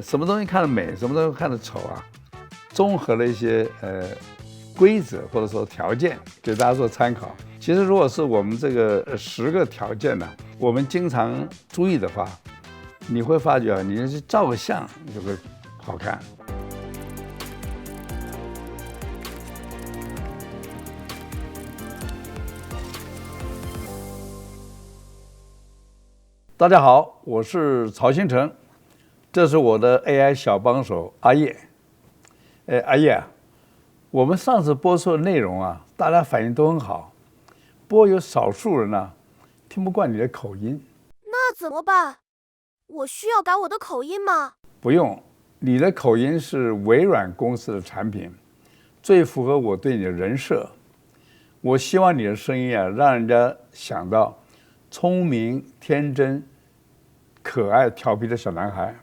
什么东西看得美，什么东西看得丑啊，综合了一些规则或者说条件给大家做参考。其实如果是我们这个10个条件呢，我们经常注意的话，你会发觉啊，你去照个相就会好看。大家好，我是曹兴诚，这是我的 AI 小帮手阿叶。阿叶啊，我们上次播出的内容啊，大家反应都很好，不过有少数人呢听不惯你的口音。那怎么办？我需要改我的口音吗？不用，你的口音是微软公司的产品，最符合我对你的人设。我希望你的声音啊，让人家想到聪明、天真、可爱、调皮的小男孩。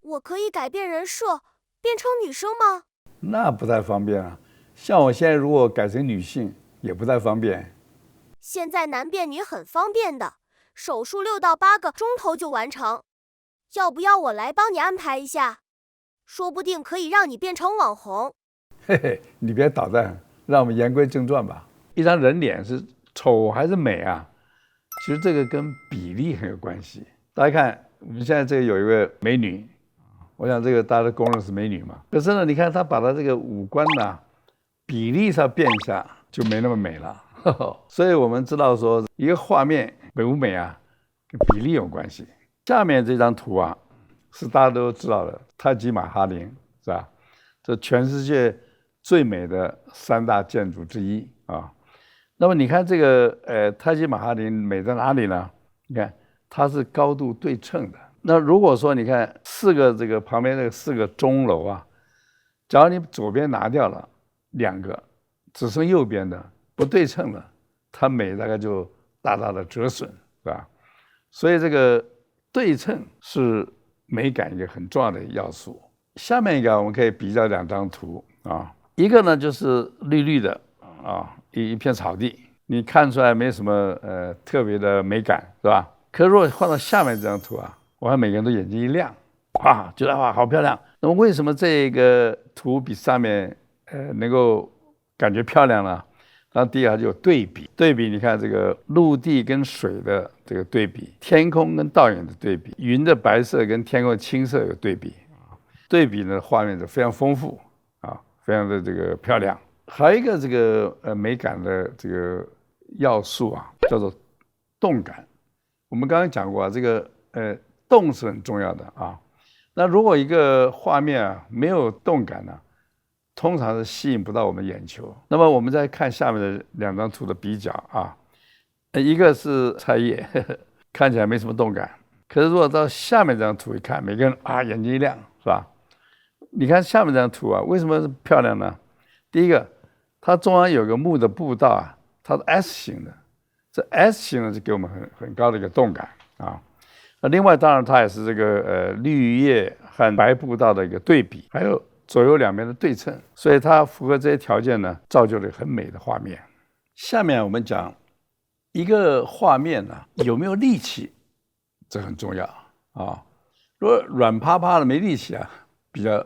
我可以改变人设，变成女生吗？那不太方便啊。像我现在如果改成女性，也不太方便。现在男变女很方便的，手术6到8个钟头就完成。要不要我来帮你安排一下？说不定可以让你变成网红。嘿嘿，你别捣蛋，让我们言归正传吧。一张人脸是丑还是美啊？其实这个跟比例很有关系。大家看，我们现在这个有一个美女，我想这个大家都公认是美女嘛。可是呢，你看她把她这个五官呢比例上变一下，就没那么美了。所以我们知道说，一个画面美不美啊，跟比例有关系。下面这张图啊，是大家都知道的泰姬玛哈陵，是吧？这全世界最美的3大建筑之一啊。那么你看这个泰姬玛哈陵美在哪里呢？你看它是高度对称的。那如果说你看4个这个旁边这个4个钟楼啊，假如你左边拿掉了2个，只剩右边的不对称了，它美大概就大大的折损，是吧？所以这个对称是美感一个很重要的要素。下面一个我们可以比较2张图啊，一个呢就是绿绿的啊，一片草地，你看出来没什么特别的美感，是吧？可是如果换到下面这张图啊，我看每个人都眼睛一亮，哇，觉得哇好漂亮。那么为什么这个图比上面能够感觉漂亮呢？然后第二就有对比，你看这个陆地跟水的这个对比，天空跟倒影的对比，云的白色跟天空的青色有对比，对比呢画面就非常丰富啊，非常的这个漂亮。还有一个这个美感的这个要素啊，叫做动感。我们刚刚讲过啊，这个动是很重要的啊。那如果一个画面啊没有动感呢，通常是吸引不到我们眼球。那么我们再看下面的2张图的比较啊，一个是菜叶，看起来没什么动感。可是如果到下面这张图一看，每个人啊眼睛一亮，是吧？你看下面这张图啊，为什么是漂亮呢？第一个，它中央有个木的步道啊，它是 S 型的，这 S 型呢就给我们很高的一个动感啊。另外当然它也是这个绿叶和白步道的一个对比，还有左右两边的对称，所以它符合这些条件呢，造就了很美的画面。下面我们讲一个画面呢有没有力气，这很重要啊。如果软趴趴的没力气啊，比较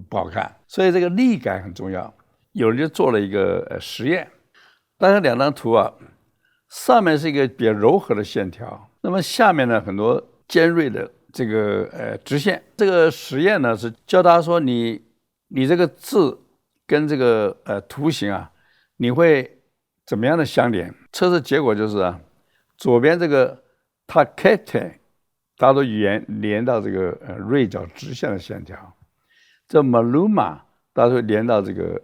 不好看，所以这个力感很重要。有人就做了一个实验，大概2张图啊，上面是一个比较柔和的线条，那么下面呢很多尖锐的这个直线。这个实验呢是教大家说你这个字跟这个图形啊，你会怎么样的相连？测试结果就是啊，左边这个 Takete， 大家都连到这个锐角直线的线条，这 Maluma 大家会连到这个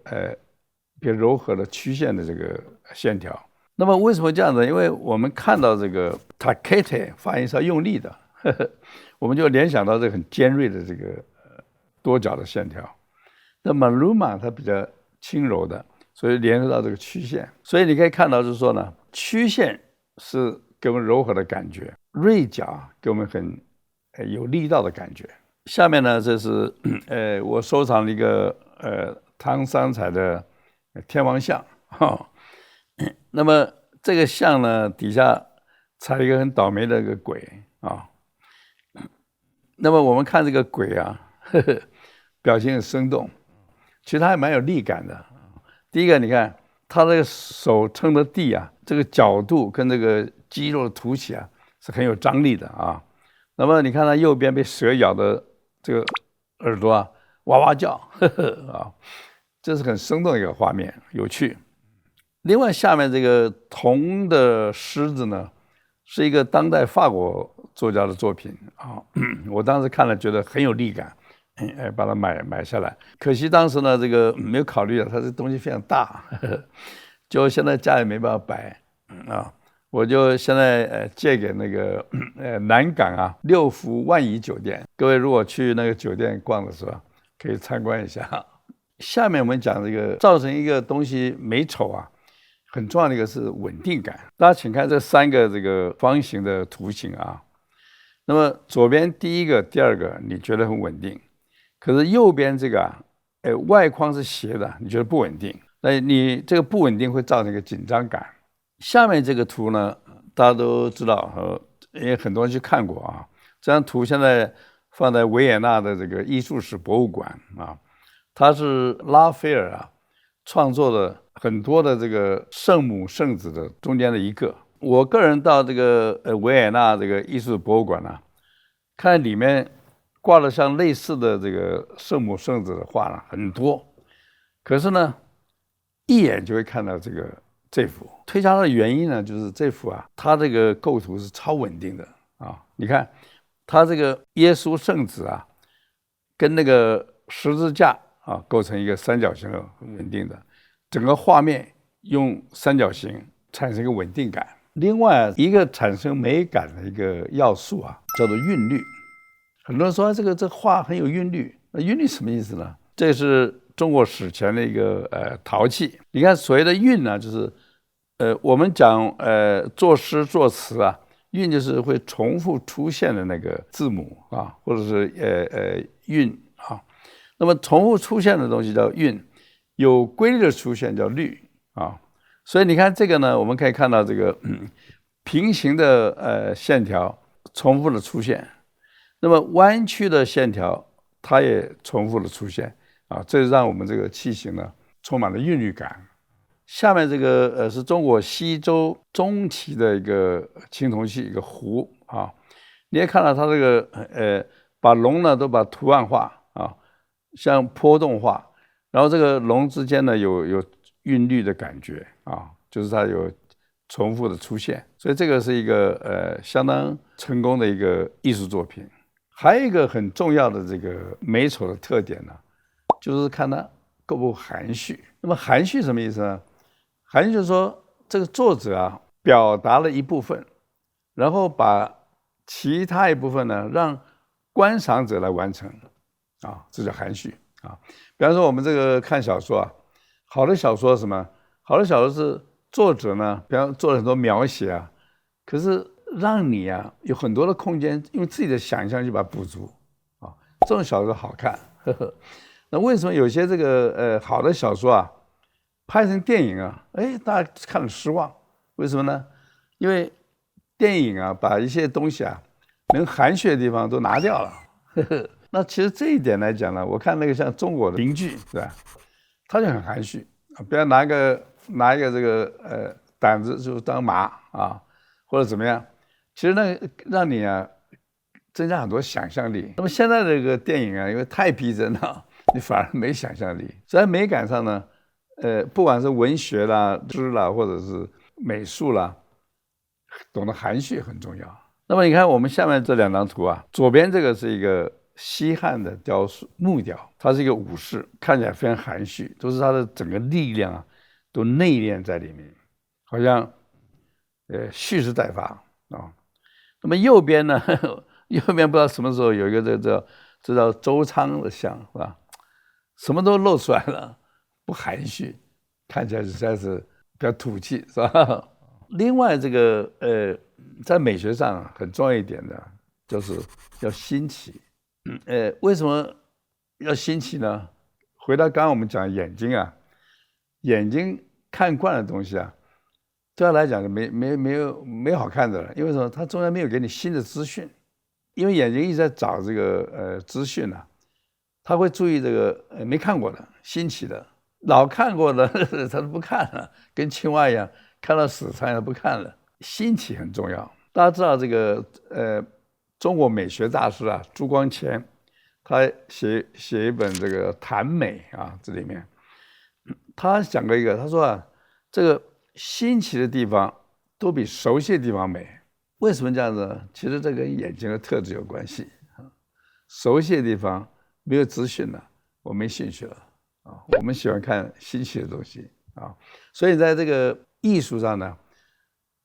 比较柔和的曲线的这个线条。那么为什么这样子？因为我们看到这个 Takete 发音是要用力的，我们就联想到这个很尖锐的这个多角的线条。那 Maluma 它比较轻柔的，所以联合到这个曲线。所以你可以看到就是说呢，曲线是给我们柔和的感觉，锐角给我们很有力道的感觉。下面呢，这是我收藏了一个唐三彩的天王像。那么这个像呢，底下踩了一个很倒霉的一个鬼啊。那么我们看这个鬼啊，表情很生动，其实它还蛮有力感的。第一个，你看他这个手撑着地啊，这个角度跟这个肌肉的凸起啊，是很有张力的啊。那么你看他右边被蛇咬的这个耳朵啊，哇哇叫，啊，这是很生动的一个画面，有趣。另外，下面这个铜的狮子呢，是一个当代法国作家的作品啊，我当时看了觉得很有力感，把它买下来。可惜当时呢，这个没有考虑到它这东西非常大，就现在家里没办法摆啊。我就现在借给那个南港啊六福万怡酒店，各位如果去那个酒店逛的时候，可以参观一下。下面我们讲这个造成一个东西美丑啊，很重要的一个是稳定感。大家请看这3个这个方形的图形啊，那么左边第一个、第二个你觉得很稳定，可是右边这个啊，外框是斜的，你觉得不稳定，那你这个不稳定会造成一个紧张感。下面这个图呢，大家都知道，也很多人去看过啊。这张图现在放在维也纳的这个艺术史博物馆啊，它是拉斐尔啊创作的很多的这个圣母圣子的中间的一个。我个人到这个维也纳这个艺术博物馆呢，看里面挂了像类似的这个圣母圣子的画呢很多，可是呢，一眼就会看到这幅。推敲的原因呢，就是这幅啊，它这个构图是超稳定的啊。你看，它这个耶稣圣子啊，跟那个十字架啊，构成一个三角形的很稳定的，整个画面用三角形产生一个稳定感。另外一个产生美感的一个要素啊，叫做韵律。很多人说这画很有韵律，那韵律什么意思呢？这是中国史前的一个陶器。你看所谓的韵呢，就是我们讲作诗作词啊，韵就是会重复出现的那个字母啊，或者是韵啊。那么重复出现的东西叫韵，有规律的出现叫律啊。所以你看这个呢，我们可以看到这个平行的线条重复的出现，那么弯曲的线条它也重复的出现啊，这让我们这个器型呢充满了韵律感。下面这个是中国西周中期的一个青铜器，一个壶啊，你也看到它这个把龙呢都把图案化啊，像波动化，然后这个龙之间呢有韵律的感觉啊，就是它有重复的出现，所以这个是一个相当成功的一个艺术作品。还有一个很重要的这个美丑的特点呢，就是看它够不够含蓄。那么含蓄什么意思呢？含蓄就是说这个作者啊表达了一部分，然后把其他一部分呢让观赏者来完成啊，这叫含蓄啊。比方说我们这个看小说啊，好的小说是什么？好的小说是作者呢，比方做了很多描写啊，可是让你啊有很多的空间，用自己的想象去把它补足啊，这种小说好看。那为什么有些这个好的小说啊，拍成电影啊，大家看了失望？为什么呢？因为电影啊，把一些东西啊，能含蓄的地方都拿掉了。那其实这一点来讲呢，我看那个像中国的评剧，是吧？它就很含蓄啊，不要拿一个这个胆子就当马啊，或者怎么样。其实那让你啊增加很多想象力。那么现在这个电影啊，因为太逼真了，你反而没想象力。在美感上呢，不管是文学啦、诗啦，或者是美术啦，懂得含蓄很重要。那么你看我们下面这2张图啊，左边这个是一个西汉的雕塑木雕，它是一个武士，看起来非常含蓄，都是他的整个力量啊都内敛在里面，好像蓄势待发啊。那么右边呢，右边不知道什么时候有一个这叫周仓的像，是吧？什么都露出来了，不含蓄，看起来实在是比较土气，是吧？另外这个在美学上很重要一点的就是要新奇。为什么要新奇呢？回到刚刚我们讲眼睛啊，眼睛看惯的东西啊，对他来讲没有好看的了，因为什么？它中间没有给你新的资讯因为眼睛一直在找这个资讯啊，他会注意这个没看过的、新奇的，老看过的他都不看了，跟青蛙一样，看到死苍蝇不看了。新奇很重要。大家知道这个中国美学大师啊，朱光潜，他写一本这个谈美啊，这里面他讲过一个，他说啊，这个新奇的地方都比熟悉的地方美。为什么这样子呢？其实这跟眼睛的特质有关系啊。熟悉的地方没有资讯了，我没兴趣了啊。我们喜欢看新奇的东西啊，所以在这个艺术上呢，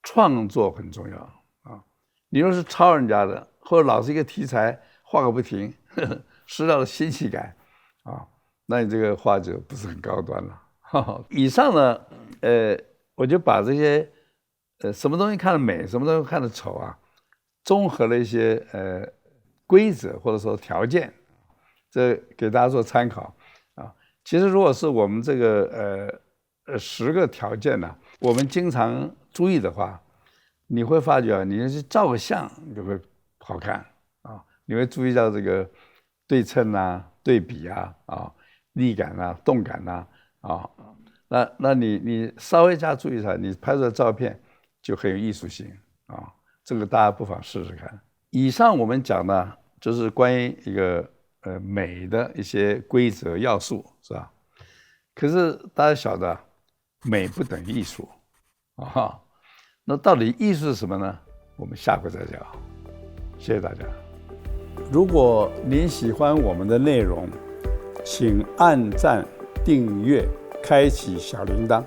创作很重要啊。你若是抄人家的，或者老是一个题材画个不停，失掉了新奇感啊，那你这个画就不是很高端了。以上呢，我就把这些什么东西看得美，什么东西看得丑啊，综合了一些规则或者说条件，这给大家做参考啊。其实如果是我们这个10个条件呢，我们经常注意的话，你会发觉啊，你去照个相就会好看啊，你会注意到这个对称啊、对比啊、力感啊、动感啊，那你稍微加注意一下，你拍出来的照片就很有艺术性啊，这个大家不妨试试看。以上我们讲的就是关于一个美的一些规则要素，是吧？可是大家晓得，美不等于艺术啊。那到底艺术是什么呢？我们下回再讲。谢谢大家。如果您喜欢我们的内容，请按赞、订阅、开启小铃铛。